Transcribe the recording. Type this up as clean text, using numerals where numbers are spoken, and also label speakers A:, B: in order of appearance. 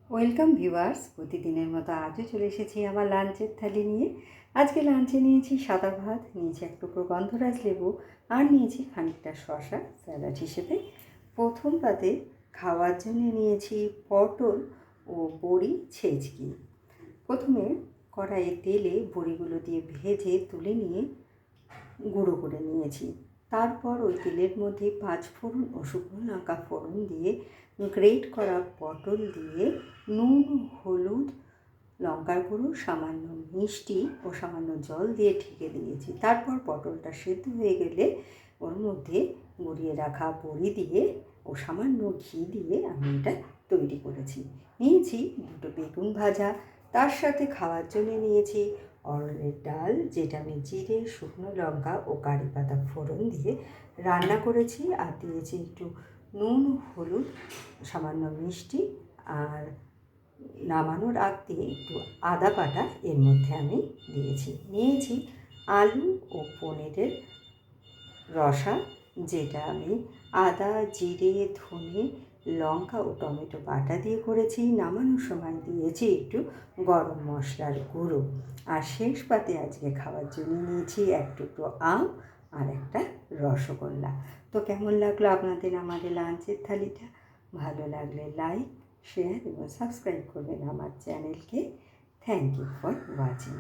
A: Welcome viewers, প্রতিদিনের মতো আজও চলে এসেছি আমার লাঞ্চের থালি নিয়ে। আজকে লাঞ্চে নিয়েছি সাদা ভাত, নিয়েছি এক টুকরো গন্ধরাজ লেবু, আর নিয়েছি খানিকটা শসা স্যালাড হিসেবে। প্রথম পাতে খাওয়ার জন্য নিয়েছি পটল ও বড়ি ছেঁচকি। প্রথমে কড়াইয়ে তেলে বড়িগুলো দিয়ে ভেজে তুলে নিয়ে গুঁড়ো করে নিয়েছি। তারপর ওই তেলের মধ্যে 5 ফোড়ন ও শুকনো লঙ্কা ফোড়ন দিয়ে গ্রেট করা পটল দিয়ে নুন, হলুদ, লঙ্কার গুঁড়ো, সামান্য মিষ্টি ও সামান্য জল দিয়ে ঢেকে দিয়েছি। তারপর পটলটা সেদ্ধ হয়ে গেলে ওর মধ্যে গুঁড়িয়ে রাখা বড়ি দিয়ে ও সামান্য ঘি দিয়ে আমি এটা তৈরি করেছি। নিয়েছি 2টো বেগুন ভাজা, তার সাথে খাওয়ার জন্য নিয়েছি অরহরের ডাল, যেটা আমি জিরে, শুকনো লঙ্কা ও কারি পাতা ফোড়ন দিয়ে রান্না করেছি, আর দিয়েছি একটু নুন, হলুদ, সামান্য মিষ্টি, আর নামানোর আগ দিয়ে একটু আদা বাটা এর মধ্যে আমি দিয়েছি। নিয়েছি আলু ও পনিরের রসা, যেটা আমি আদা, জিরে, ধনে, লঙ্কা ও টমেটো বাটা দিয়ে করেছি। নামানোর সময় দিয়েছি একটু গরম মশলার গুঁড়ো। আর শেষ পাতে আজকে খাওয়ার জন্য নিয়েছি এক টুকরো আম আর একটা রসগোল্লা। তো কেমন লাগলো আপনাদের আমাদের লাঞ্চের থালিটা? ভালো লাগলে লাইক, শেয়ার এবং সাবস্ক্রাইব করবেন আমার চ্যানেলকে। Thank you for watching.